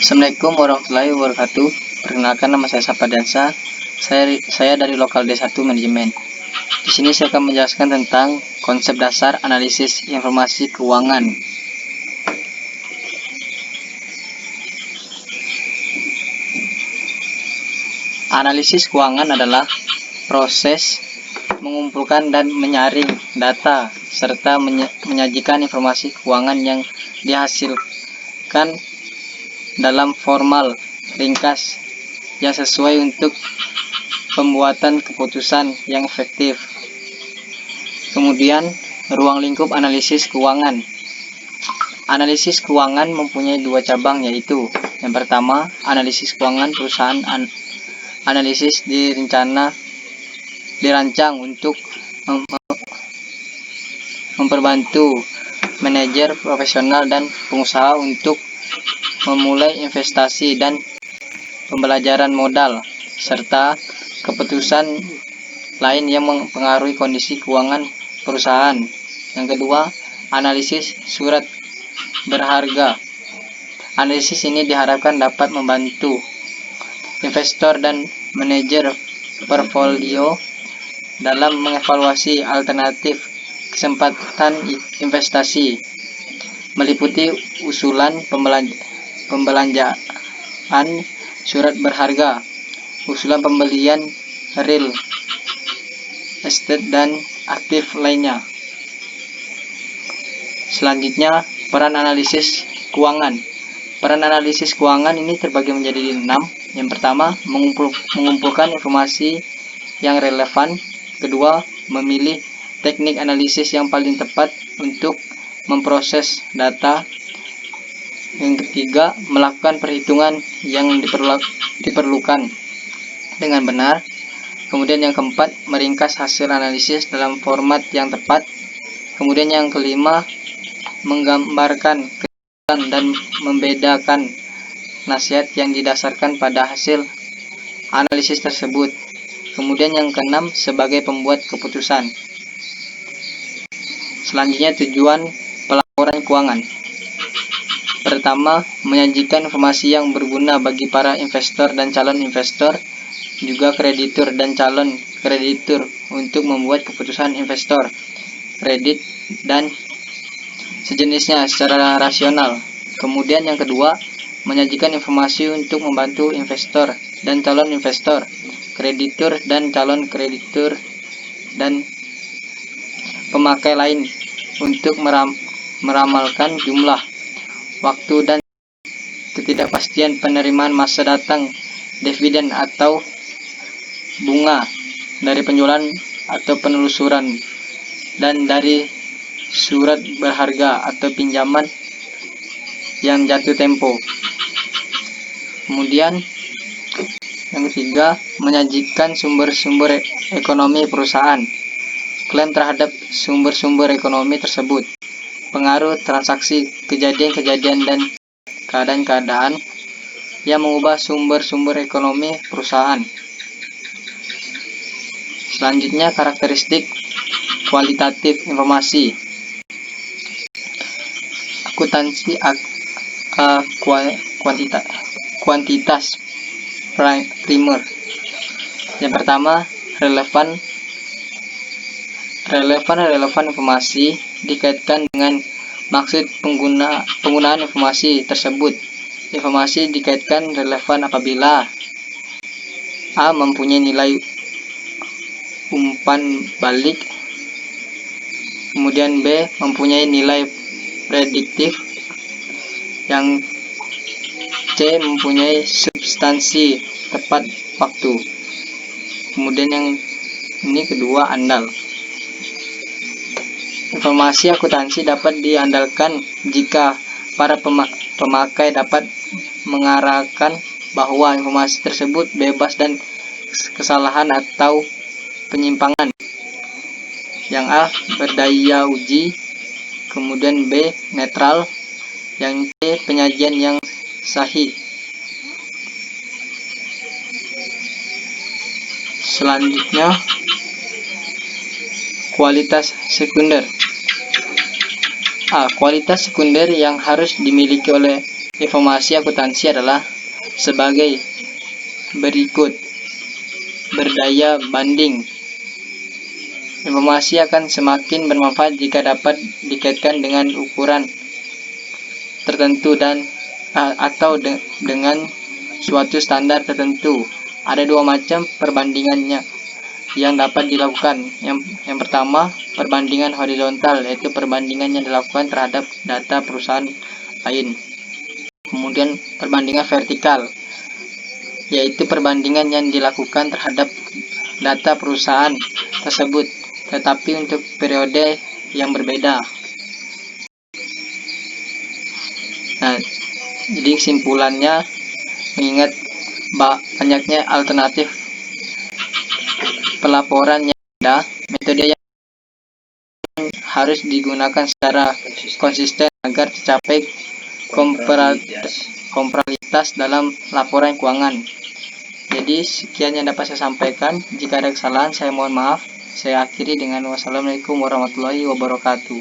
Assalamualaikum warahmatullahi wabarakatuh. Perkenalkan, nama saya Sapardiansyah. Saya dari Lokal D1 Manajemen. Di sini saya akan menjelaskan tentang konsep dasar analisis informasi keuangan. Analisis keuangan adalah proses mengumpulkan dan menyaring data serta menyajikan informasi keuangan yang dihasilkan dalam formal ringkas yang sesuai untuk pembuatan keputusan yang efektif. Kemudian, ruang lingkup analisis keuangan. Analisis keuangan mempunyai dua cabang, yaitu yang pertama, analisis keuangan perusahaan. Analisis dirancang untuk memperbantu manajer profesional dan pengusaha untuk memulai investasi dan pembelajaran modal, serta keputusan lain yang mempengaruhi kondisi keuangan perusahaan. Yang kedua, analisis surat berharga. Analisis ini diharapkan dapat membantu investor dan manajer portfolio dalam mengevaluasi alternatif kesempatan investasi, meliputi usulan pembelanjaan surat berharga, usulan pembelian real estate dan aktif lainnya. Selanjutnya, peran analisis keuangan. Peran analisis keuangan ini terbagi menjadi 6. Yang pertama, mengumpulkan informasi yang relevan. Kedua, memilih teknik analisis yang paling tepat untuk memproses data. Yang ketiga, melakukan perhitungan yang diperlukan dengan benar. Kemudian yang keempat, meringkas hasil analisis dalam format yang tepat. Kemudian yang kelima, menggambarkan kesimpulan dan membedakan nasihat yang didasarkan pada hasil analisis tersebut. Kemudian yang keenam, sebagai pembuat keputusan. Selanjutnya, tujuan pelaporan keuangan. Pertama, menyajikan informasi yang berguna bagi para investor dan calon investor, juga kreditur dan calon kreditur untuk membuat keputusan investor, kredit, dan sejenisnya secara rasional. Kemudian yang kedua, menyajikan informasi untuk membantu investor dan calon investor, kreditur dan calon kreditur, dan pemakai lain untuk meramalkan jumlah, waktu, dan ketidakpastian penerimaan masa datang dividen atau bunga dari penjualan atau penelusuran dan dari surat berharga atau pinjaman yang jatuh tempo. Kemudian yang ketiga, menyajikan sumber-sumber ekonomi perusahaan, klaim terhadap sumber-sumber ekonomi tersebut, pengaruh transaksi, kejadian-kejadian, dan keadaan-keadaan yang mengubah sumber-sumber ekonomi perusahaan. Selanjutnya, karakteristik kualitatif informasi. Akuntansi kuantitas primer. Yang pertama, relevan informasi dikaitkan dengan maksud penggunaan informasi tersebut. Informasi dikaitkan relevan apabila A. mempunyai nilai umpan balik, kemudian B. mempunyai nilai prediktif, yang C. mempunyai substansi tepat waktu. Kemudian yang ini kedua, andal. Informasi akuntansi dapat diandalkan jika para pemakai dapat mengarahkan bahwa informasi tersebut bebas dan kesalahan atau penyimpangan. Yang A. berdaya uji, kemudian B. netral, yang C. penyajian yang sahih. Selanjutnya, kualitas sekunder. A. kualitas sekunder yang harus dimiliki oleh Informasi akuntansi adalah sebagai berikut. Berdaya banding. Informasi akan semakin bermanfaat jika dapat dikaitkan dengan ukuran tertentu atau dengan suatu standar tertentu. Ada dua macam perbandingannya yang dapat dilakukan. Yang pertama, perbandingan horizontal, yaitu perbandingan yang dilakukan terhadap data perusahaan lain. Kemudian perbandingan vertikal, yaitu perbandingan yang dilakukan terhadap data perusahaan tersebut, tetapi untuk periode yang berbeda. Nah, jadi kesimpulannya, mengingat banyaknya alternatif pelaporan yang ada, metode yang harus digunakan secara konsisten agar tercapai komparabilitas dalam laporan keuangan. Jadi sekian yang dapat saya sampaikan. Jika ada kesalahan, saya mohon maaf. Saya akhiri dengan wassalamualaikum warahmatullahi wabarakatuh.